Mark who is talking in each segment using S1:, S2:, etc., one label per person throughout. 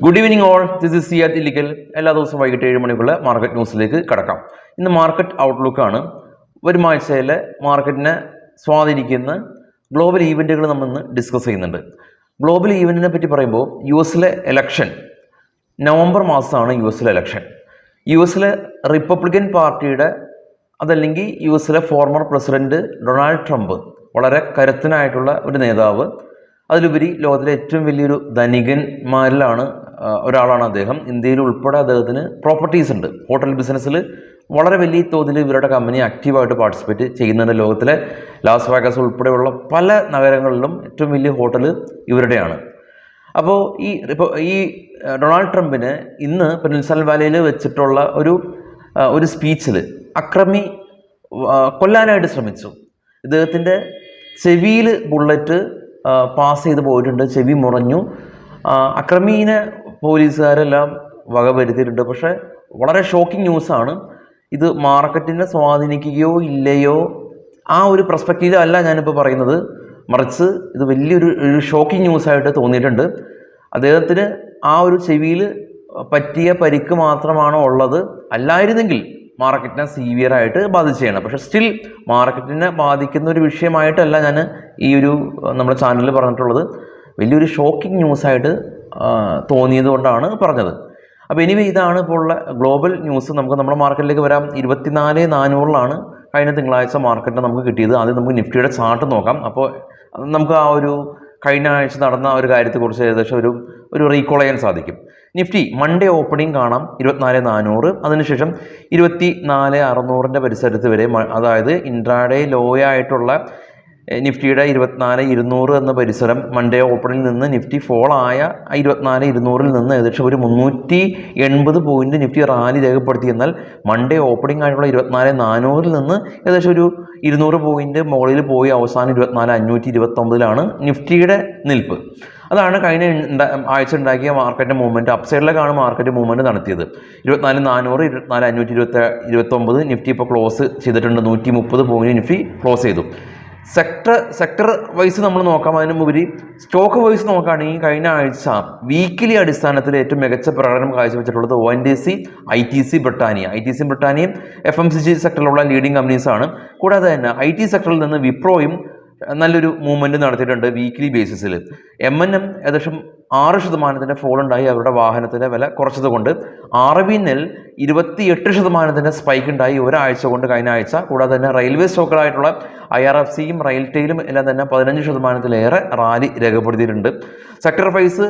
S1: Good evening all, this is Siyad Illikkal. എല്ലാ ദിവസവും വൈകിട്ട് 7 മണിക്കുള്ള മാർക്കറ്റ് ന്യൂസിലേക്ക് കടക്കാം. ഇന്ന് മാർക്കറ്റ് ഔട്ട്ലുക്കാണ്. വരും ആഴ്ചയിലെ മാർക്കറ്റിനെ സ്വാധീനിക്കുന്ന ഗ്ലോബൽ ഈവൻറ്റുകൾ നമ്മൾ ഇന്ന് ഡിസ്കസ് ചെയ്യുന്നുണ്ട്. ഗ്ലോബൽ ഈവൻറ്റിനെ പറ്റി പറയുമ്പോൾ US എലക്ഷൻ, നവംബർ മാസമാണ് US എലക്ഷൻ. US റിപ്പബ്ലിക്കൻ പാർട്ടിയുടെ അതല്ലെങ്കിൽ US former president Donald Trump വളരെ കരുത്തനായിട്ടുള്ള ഒരു നേതാവ്, അതിലുപരി ലോകത്തിലെ ഏറ്റവും വലിയൊരു ധനികന്മാരിലാണ് ഒരാളാണ് അദ്ദേഹം. ഇന്ത്യയിൽ ഉൾപ്പെടെ അദ്ദേഹത്തിന് പ്രോപ്പർട്ടീസ് ഉണ്ട്. ഹോട്ടൽ ബിസിനസ്സിൽ വളരെ വലിയ തോതിൽ ഇവരുടെ കമ്പനി ആക്റ്റീവായിട്ട് പാർട്ടിസിപ്പേറ്റ് ചെയ്യുന്നുണ്ട്. ലോകത്തിലെ ലാസ് വേഗസ് ഉൾപ്പെടെയുള്ള പല നഗരങ്ങളിലും ഏറ്റവും വലിയ ഹോട്ടൽ ഇവരുടെയാണ്. അപ്പോൾ ഈ ഡൊണാൾഡ് ട്രംപിന് ഇന്ന് പെനിൻസുല വാലിയിൽ വെച്ചിട്ടുള്ള ഒരു സ്പീച്ചിൽ അക്രമി കൊല്ലാനായിട്ട് ശ്രമിച്ചു. ഇദ്ദേഹത്തിൻ്റെ ചെവിയിൽ ബുള്ളറ്റ് പാസ് ചെയ്ത് പോയിട്ടുണ്ട്, ചെവി മുറഞ്ഞു. അക്രമീനെ പോലീസുകാരെല്ലാം വകവരുത്തിയിട്ടുണ്ട്. പക്ഷേ വളരെ ഷോക്കിംഗ് ന്യൂസാണ്. ഇത് മാർക്കറ്റിനെ സ്വാധീനിക്കുകയോ ഇല്ലയോ ആ ഒരു പെർസ്പെക്റ്റീവിലല്ല ഞാനിപ്പോൾ പറയുന്നത്, മറിച്ച് ഇത് വലിയൊരു ഷോക്കിംഗ് ന്യൂസായിട്ട് തോന്നിയിട്ടുണ്ട്. അദ്ദേഹത്തിന് ആ ഒരു ചെവിയിൽ പറ്റിയ പരിക്ക് മാത്രമാണോ ഉള്ളത്, അല്ലായിരുന്നെങ്കിൽ മാർക്കറ്റിനെ സീവിയറായിട്ട് ബാധിക്കുകയാണ്. പക്ഷേ സ്റ്റിൽ മാർക്കറ്റിനെ ബാധിക്കുന്ന ഒരു വിഷയമായിട്ടല്ല ഞാൻ നമ്മുടെ ചാനലിൽ പറഞ്ഞിട്ടുള്ളത്. വലിയൊരു ഷോക്കിംഗ് ന്യൂസായിട്ട് തോന്നിയത് കൊണ്ടാണ് പറഞ്ഞത്. അപ്പോൾ എനിവേ ഇതാണ് ഇപ്പോൾ ഉള്ള ഗ്ലോബൽ ന്യൂസ്. നമുക്ക് നമ്മുടെ മാർക്കറ്റിലേക്ക് വരാം. 24,400 കഴിഞ്ഞ തിങ്കളാഴ്ച മാർക്കറ്റിന് നമുക്ക് കിട്ടിയത്. ആദ്യം നമുക്ക് നിഫ്റ്റിയുടെ ചാർട്ട് നോക്കാം. അപ്പോൾ നമുക്ക് ആ കഴിഞ്ഞ ആഴ്ച നടന്ന ഒരു കാര്യത്തെക്കുറിച്ച് ഏകദേശം ഒരു റീകോൾ ചെയ്യാൻ സാധിക്കും. നിഫ്റ്റി മൺഡേ ഓപ്പണിംഗ് കാണാം 24,400, അതിനുശേഷം 24,600 പരിസരത്ത് വരെ, അതായത് ഇൻട്രാഡേ ലോയായിട്ടുള്ള നിഫ്റ്റിയുടെ 24,200 എന്ന പരിസരം മൺഡേ ഓപ്പണിംഗിൽ നിന്ന് നിഫ്റ്റി ഫോൾ ആയ 24,200 നിന്ന് ഏകദേശം ഒരു 380 പോയിന്റ് നിഫ്റ്റി റാലി രേഖപ്പെടുത്തി. എന്നാൽ മൺഡേ ഓപ്പണിംഗ് ആയിട്ടുള്ള 24,400 നിന്ന് ഏകദേശം ഒരു 200 പോയിന്റ് മുകളിൽ പോയി അവസാനം 24,529 നിഫ്റ്റിയുടെ നിൽപ്പ്. അതാണ് കഴിഞ്ഞ ആഴ്ച ഉണ്ടാക്കിയ മാർക്കറ്റ് മൂവ്മെൻറ്റ്. അപ്സൈഡിലേക്കാണ് മാർക്കറ്റ് മൂവ്മെൻറ്റ് നടത്തിയത്. 24,400, 24,529 നിഫ്റ്റി ഇപ്പോൾ ക്ലോസ് ചെയ്തിട്ടുണ്ട്. 130 പോയിന്റ് നിഫ്റ്റി ക്ലോസ് ചെയ്തു. സെക്ടർ വൈസ് നമ്മൾ നോക്കാം. അതിനുപരി സ്റ്റോക്ക് വൈസ് നോക്കുകയാണെങ്കിൽ കഴിഞ്ഞ ആഴ്ച വീക്കിലി അടിസ്ഥാനത്തിൽ ഏറ്റവും മികച്ച പ്രകടനം കാഴ്ചവെച്ചിട്ടുള്ളത് ONDC, ITC ബ്രിട്ടാനിയയും FMCG സെക്ടറിലുള്ള ലീഡിംഗ് കമ്പനീസാണ്. കൂടാതെ തന്നെ IT സെക്ടറിൽ നിന്ന് വിപ്രോയും നല്ലൊരു മൂവ്മെൻറ്റ് നടത്തിയിട്ടുണ്ട് വീക്കിലി ബേസിസിൽ. M&M ഏകദേശം 6% ഫോൾ ഉണ്ടായി, അവരുടെ വാഹനത്തിൻ്റെ വില കുറച്ചതുകൊണ്ട്. RVNL 28% സ്പൈക്ക് ഉണ്ടായി ഒരാഴ്ച കൊണ്ട് കഴിഞ്ഞ ആഴ്ച. കൂടാതെ തന്നെ റെയിൽവേ സ്റ്റോക്കുകളായിട്ടുള്ള IRFCയും റെയിൽടെയിലും എല്ലാം തന്നെ 15%-ലേറെ റാലി രേഖപ്പെടുത്തിയിട്ടുണ്ട്. സെക്ടർ വൈസ്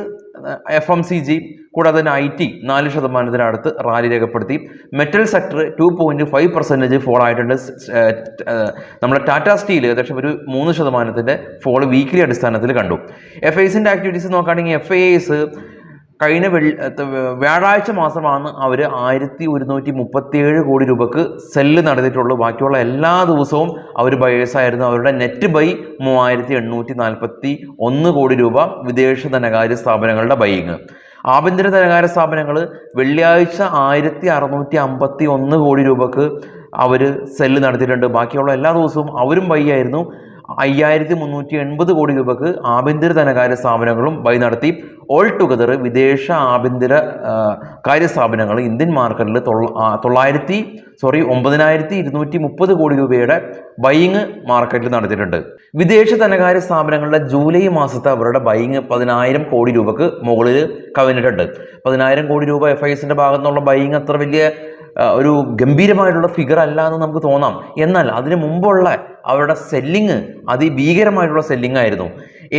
S1: FMCG കൂടാതെ തന്നെ IT 4%-അടുത്ത് റാലി രേഖപ്പെടുത്തി. മെറ്റൽ സെക്ടർ 2.5% ഫോൾ ആയിട്ടുണ്ട്. നമ്മുടെ ടാറ്റ സ്റ്റീൽ ഏകദേശം ഒരു 3% ഫോൾ വീക്കിലി അടിസ്ഥാനത്തിൽ കണ്ടു. FISന്റെ ആക്ടിവിറ്റീസ് നോക്കുകയാണെങ്കിൽ FIS കഴിഞ്ഞ വ്യാഴാഴ്ച മാസമാണ് അവർ 1,137 കോടി രൂപക്ക് സെല്ല് നടത്തിയിട്ടുള്ളൂ. ബാക്കിയുള്ള എല്ലാ ദിവസവും അവർ ബയേഴ്സായിരുന്നു. അവരുടെ നെറ്റ് ബൈ 3,841 കോടി രൂപ വിദേശ ധനകാര്യ സ്ഥാപനങ്ങളുടെ ബൈയിങ്. ആഭ്യന്തര ധനകാര്യ സ്ഥാപനങ്ങൾ വെള്ളിയാഴ്ച 1,651 കോടി രൂപക്ക് അവർ സെല്ല് നടത്തിയിട്ടുണ്ട്. ബാക്കിയുള്ള എല്ലാ ദിവസവും അവരും ബൈ ആയിരുന്നു. 5,380 കോടി രൂപക്ക് ആഭ്യന്തര ധനകാര്യ സ്ഥാപനങ്ങളും ബൈ നടത്തി. ഓൾ ടുഗദർ വിദേശ ആഭ്യന്തര കാര്യസ്ഥാപനങ്ങൾ ഇന്ത്യൻ മാർക്കറ്റിൽ 9,230 കോടി രൂപയുടെ ബൈയിങ് മാർക്കറ്റിൽ നടത്തിയിട്ടുണ്ട്. വിദേശ ധനകാര്യ സ്ഥാപനങ്ങളുടെ ജൂലൈ മാസത്തെ അവരുടെ ബൈയിങ് 10,000 കോടി രൂപക്ക് മുകളിൽ കവിഞ്ഞിട്ടുണ്ട്. 10,000 കോടി രൂപ FISന്റെ ഭാഗത്തു നിന്നുള്ള ബൈയിങ് അത്ര വലിയ ഒരു ഗംഭീരമായിട്ടുള്ള ഫിഗർ അല്ല എന്ന് നമുക്ക് തോന്നാം. എന്നാൽ അതിന് മുമ്പുള്ള അവരുടെ സെല്ലിങ് അതിഭീകരമായിട്ടുള്ള സെല്ലിംഗ് ആയിരുന്നു.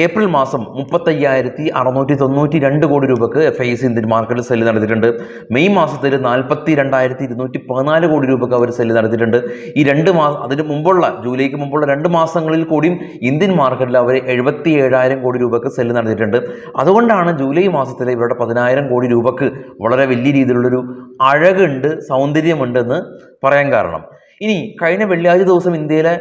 S1: ഏപ്രിൽ മാസം 35,692 കോടി രൂപക്ക് FIS ഇന്ത്യൻ മാർക്കറ്റിൽ സെല്ല് നടത്തിയിട്ടുണ്ട്. മെയ് മാസത്തിൽ 42,214 കോടി രൂപക്ക് അവർ സെല്ല് നടത്തിയിട്ടുണ്ട്. ഈ 2 മാസം അതിന് മുമ്പുള്ള ജൂലൈക്ക് മുമ്പുള്ള 2 മാസങ്ങളിൽ കൂടിയും ഇന്ത്യൻ മാർക്കറ്റിൽ അവർ 77,000 കോടി രൂപക്ക് സെല്ല് നടത്തിയിട്ടുണ്ട്. അതുകൊണ്ടാണ് ജൂലൈ മാസത്തിൽ ഇവരുടെ 10,000 കോടി രൂപക്ക് വളരെ വലിയ രീതിയിലുള്ളൊരു അഴകുണ്ട്, സൗന്ദര്യമുണ്ട് എന്ന് പറയാൻ കാരണം. ഇനി കഴിഞ്ഞ വെള്ളിയാഴ്ച ദിവസം ഇന്ത്യയിലെ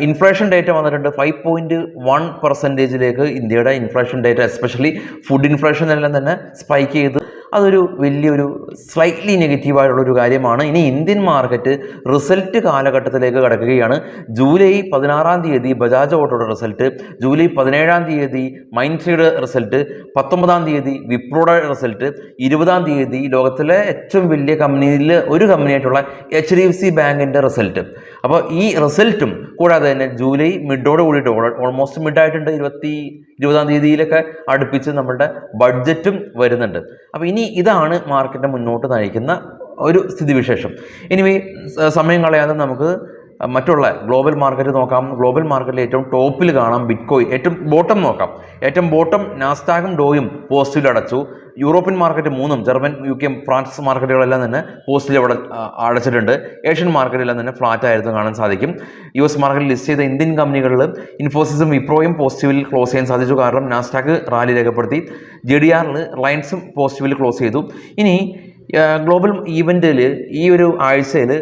S1: ഇൻഫ്ലേഷൻ ഡേറ്റ വന്നിട്ടുണ്ട്. 5.1% ഇന്ത്യയുടെ inflation data, especially food inflation എല്ലാം തന്നെ സ്പൈക്ക് ചെയ്ത് അതൊരു വലിയൊരു സ്ലൈറ്റ്ലി നെഗറ്റീവായിട്ടുള്ളൊരു കാര്യമാണ്. ഇനി ഇന്ത്യൻ മാർക്കറ്റ് റിസൾട്ട് കാലഘട്ടത്തിലേക്ക് കടക്കുകയാണ്. ജൂലൈ 16 ബജാജ് ഓട്ടോയുടെ റിസൾട്ട്, ജൂലൈ 17 മൈൻഡ്ട്രീയുടെ റിസൾട്ട്, 19 വിപ്രോയുടെ റിസൾട്ട്, 20 ലോകത്തിലെ ഏറ്റവും വലിയ കമ്പനിയിൽ ഒരു കമ്പനിയായിട്ടുള്ള HDFC ബാങ്കിൻ്റെ റിസൾട്ട്. അപ്പോൾ ഈ റിസൾട്ടും കൂടാതെ തന്നെ ജൂലൈ മിഡോട് കൂടിയിട്ട് ഓൾമോസ്റ്റ് മിഡായിട്ടുണ്ട്, 20 അടുപ്പിച്ച് നമ്മളുടെ ബഡ്ജറ്റും വരുന്നുണ്ട്. അപ്പോൾ ഇനി ഇതാണ് മാർക്കറ്റിനെ മുന്നോട്ട് നയിക്കുന്ന ഒരു സ്ഥിതിവിശേഷം. ഇനി സമയം കളയാതെ നമുക്ക് മറ്റുള്ള ഗ്ലോബൽ മാർക്കറ്റ് നോക്കാം. ഗ്ലോബൽ മാർക്കറ്റിൽ ഏറ്റവും ടോപ്പിൽ കാണാം ബിറ്റ്കോയിൻ. ഏറ്റവും ബോട്ടം നോക്കാം. ഏറ്റവും ബോട്ടം നാസ്ഡാക്കും ഡോയും പോസിറ്റീവിൽ അടച്ചു. European market 3, German, UK, France മാർക്കറ്റുകളെല്ലാം തന്നെ പോസിറ്റീവ് അവിടെ അടച്ചിട്ടുണ്ട്. ഏഷ്യൻ മാർക്കറ്റെല്ലാം തന്നെ ഫ്ലാറ്റ് ആയിരുന്നു കാണാൻ സാധിക്കും. US മാർക്കറ്റിൽ ലിസ്റ്റ് ചെയ്ത ഇന്ത്യൻ കമ്പനികളിൽ ഇൻഫോസിസും വിപ്രോയും പോസിറ്റീവിൽ ക്ലോസ് ചെയ്യാൻ സാധിച്ചു. കാരണം നാസ്ഡാക്ക് റാലി രേഖപ്പെടുത്തി. JDRൽ റിലയൻസും പോസിറ്റീവിൽ ക്ലോസ് ചെയ്തു. ഇനി ഗ്ലോബൽ ഈവൻറ്റിൽ ഈ ഒരു ആഴ്ചയിൽ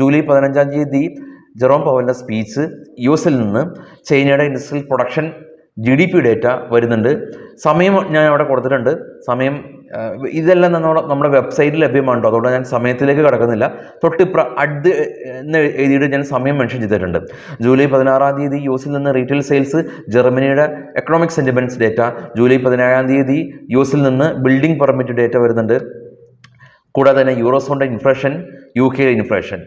S1: ജൂലൈ 15 ജെറോം പവലിൻ്റെ സ്പീച്ച്, US നിന്ന് ചൈനയുടെ ഇൻഡസ്ട്രിയൽ പ്രൊഡക്ഷൻ GDP ഡേറ്റ വരുന്നുണ്ട്. സമയം ഞാൻ അവിടെ കൊടുത്തിട്ടുണ്ട്. സമയം ഇതെല്ലാം നമ്മുടെ വെബ്സൈറ്റിൽ ലഭ്യമാണ്. അതുകൊണ്ട് ഞാൻ സമയത്തിലേക്ക് കിടക്കുന്നില്ല. അടുത്ത് എന്ന് എഴുതിയിട്ട് ഞാൻ സമയം മെൻഷൻ ചെയ്തിട്ടുണ്ട്. ജൂലൈ 16 US നിന്ന് റീറ്റെയിൽ സെയിൽസ്, ജർമ്മനിയുടെ economic sentiments data, July 17 US നിന്ന് ബിൽഡിംഗ് പെർമിറ്റ് ഡേറ്റ വരുന്നുണ്ട്. കൂടാതെ തന്നെ യൂറോസോണിൻ്റെ ഇൻഫ്ലേഷൻ, UK ഇൻഫ്ലേഷൻ.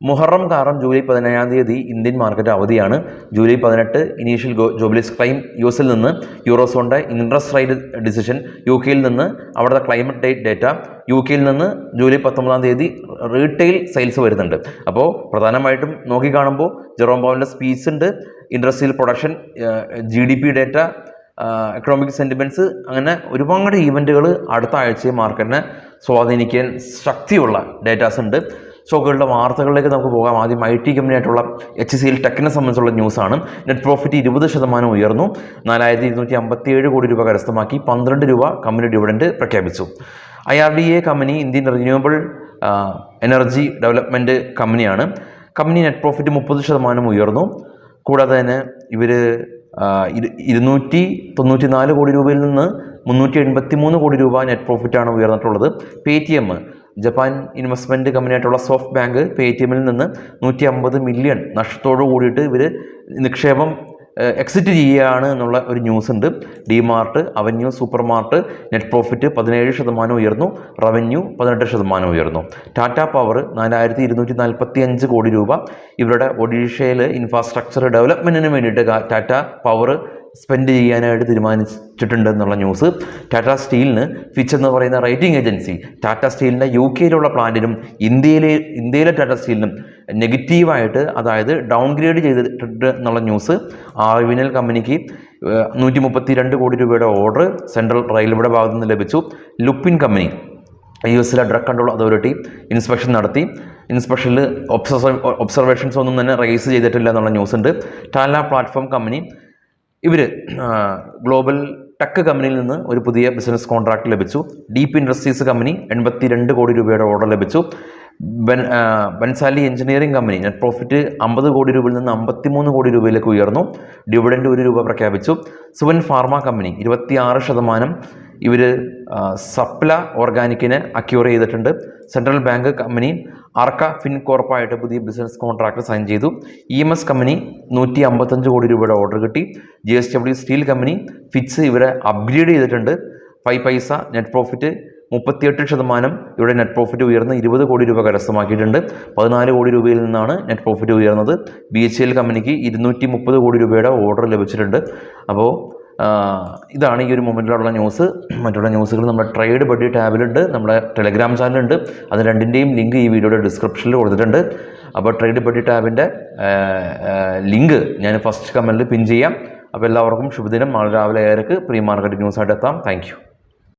S1: മുഹറം കാരണം ജൂലൈ 17 ഇന്ത്യൻ മാർക്കറ്റ് അവധിയാണ്. July 18 initial jobless claim US നിന്ന്, യൂറോസോണിൻ്റെ ഇൻട്രസ്റ്റ് റേറ്റ് ഡിസിഷൻ, UK നിന്ന് അവിടുത്തെ ക്ലൈമറ്റ് ഡേറ്റ, UK നിന്ന് ജൂലൈ 19 റീറ്റെയിൽ സെയിൽസ് വരുന്നുണ്ട്. അപ്പോൾ പ്രധാനമായിട്ടും നോക്കിക്കാണുമ്പോൾ ജെറോം പവലിൻ്റെ സ്പീച്ച് ഉണ്ട്, industrial production, GDP data, economic sentiments, അങ്ങനെ ഒരുപാട് ഈവൻറ്റുകൾ അടുത്ത ആഴ്ചയെ മാർക്കറ്റിനെ സ്വാധീനിക്കാൻ ശക്തിയുള്ള ഡേറ്റാസ് ഉണ്ട്. സ്റ്റോക്കുകളുടെ വാർത്തകളിലേക്ക് നമുക്ക് പോകാം. ആദ്യം IT കമ്പനിയായിട്ടുള്ള HCL ടെക്കിനെ സംബന്ധിച്ചുള്ള ന്യൂസാണ്. നെറ്റ് പ്രോഫിറ്റ് 20% ഉയർന്നു. 4257 കോടി രൂപ കരസ്ഥമാക്കി. 12 രൂപ കമ്പനി ഡിവിഡൻഡ് പ്രഖ്യാപിച്ചു. IRDA company Indian renewable energy development കമ്പനിയാണ്. കമ്പനി നെറ്റ് പ്രോഫിറ്റ് 30% ഉയർന്നു. കൂടാതെ തന്നെ ഇവർ 294 കോടി രൂപയിൽ നിന്ന് 383 കോടി രൂപ നെറ്റ് പ്രോഫിറ്റാണ് ഉയർന്നിട്ടുള്ളത്. Paytm, ജപ്പാൻ ഇൻവെസ്റ്റ്മെൻറ്റ് കമ്പനിയായിട്ടുള്ള സോഫ്റ്റ് ബാങ്ക്, Paytmൽ നിന്ന് 150 മില്യൺ നഷ്ടത്തോടു കൂടിയിട്ട് ഇവർ നിക്ഷേപം എക്സിറ്റ് ചെയ്യുകയാണ് എന്നുള്ള ഒരു ന്യൂസ് ഉണ്ട്. DMart, avenue super mart net profit 17% ഉയർന്നു. റവന്യൂ 18% ഉയർന്നു. ടാറ്റ പവർ 4245 കോടി രൂപ ഇവരുടെ ഒഡീഷയിൽ ഇൻഫ്രാസ്ട്രക്ചർ ഡെവലപ്മെൻറ്റിന് വേണ്ടിയിട്ട് ടാറ്റ പവർ സ്പെൻഡ് ചെയ്യാനായിട്ട് തീരുമാനിച്ചിട്ടുണ്ട് എന്നുള്ള ന്യൂസ്. ടാറ്റ സ്റ്റീലിന് ഫിച്ച് എന്ന് പറയുന്ന റേറ്റിംഗ് ഏജൻസി ടാറ്റ സ്റ്റീലിൻ്റെ UK പ്ലാന്റിനും ഇന്ത്യയിലെ ടാറ്റ സ്റ്റീലിനും നെഗറ്റീവായിട്ട്, അതായത് ഡൗൺഗ്രേഡ് ചെയ്തിട്ടുണ്ട് എന്നുള്ള ന്യൂസ്. ആർവിനൽ കമ്പനിക്ക് 132 കോടി രൂപയുടെ ഓർഡർ സെൻട്രൽ റെയിൽവേയുടെ ഭാഗത്തു നിന്ന് ലഭിച്ചു. Lupin company US drug control authority inspection നടത്തി. ഇൻസ്പെക്ഷനിൽ ഒബ്സർവേഷൻസ് ഒന്നും തന്നെ റേസ് ചെയ്തിട്ടില്ല എന്നുള്ള ന്യൂസ് ഉണ്ട്. ടാല പ്ലാറ്റ്ഫോം കമ്പനി ഇവർ ഗ്ലോബൽ ടെക് കമ്പനിയിൽ നിന്ന് ഒരു പുതിയ ബിസിനസ് കോൺട്രാക്ട് ലഭിച്ചു. ഡീപ്പ് ഇൻഡസ്ട്രീസ് കമ്പനി 82 കോടി രൂപയുടെ ഓർഡർ ലഭിച്ചു. Bhansali engineering company net profit 50 കോടി രൂപയിൽ നിന്ന് 53 കോടി രൂപയിലേക്ക് ഉയർന്നു. ഡിവിഡൻഡ് 1 രൂപ പ്രഖ്യാപിച്ചു. സുവൻ ഫാർമ കമ്പനി 26% ഇവർ സപ്ല ഓർഗാനിക്കിനെ അക്യൂർ ചെയ്തിട്ടുണ്ട്. സെൻട്രൽ ബാങ്ക് കമ്പനി ആർക്ക ഫിൻകോർപ്പായിട്ട് പുതിയ ബിസിനസ് കോൺട്രാക്ട് സൈൻ ചെയ്തു. EMS കമ്പനി 155 കോടി രൂപയുടെ ഓർഡർ കിട്ടി. JSW സ്റ്റീൽ കമ്പനി ഫിച്ച് ഇവരെ അപ്ഗ്രേഡ് ചെയ്തിട്ടുണ്ട്. 5 പൈസ നെറ്റ് പ്രോഫിറ്റ് 38% ഇവിടെ നെറ്റ് പ്രോഫിറ്റ് ഉയർന്ന് 20 കോടി രൂപ കരസ്ഥമാക്കിയിട്ടുണ്ട്. 14 കോടി രൂപയിൽ നിന്നാണ് നെറ്റ് പ്രോഫിറ്റ് ഉയർന്നത്. BHEL കമ്പനിക്ക് 230 കോടി രൂപയുടെ ഓർഡർ ലഭിച്ചിട്ടുണ്ട്. അപ്പോൾ ഇതാണ് ഈ ഒരു മൊമെൻറ്റിലുള്ള ന്യൂസ്. മറ്റുള്ള ന്യൂസുകൾ നമ്മുടെ ട്രേഡ് ബഡ്ഡി ടാബിലുണ്ട്, നമ്മുടെ ടെലഗ്രാം ചാനലുണ്ട്. അത് രണ്ടിൻ്റെയും ലിങ്ക് ഈ വീഡിയോയുടെ ഡിസ്ക്രിപ്ഷനിൽ കൊടുത്തിട്ടുണ്ട്. അപ്പോൾ ട്രേഡ് ബഡ്ഡി ടാബിൻ്റെ ലിങ്ക് ഞാൻ ഫസ്റ്റ് കമൻറ്റിൽ പിൻ ചെയ്യാം. അപ്പോൾ എല്ലാവർക്കും ശുഭദിനം. നാളെ രാവിലെ 7 പ്രീ മാർക്കറ്റ് ന്യൂസായിട്ട് എത്താം. Thank you.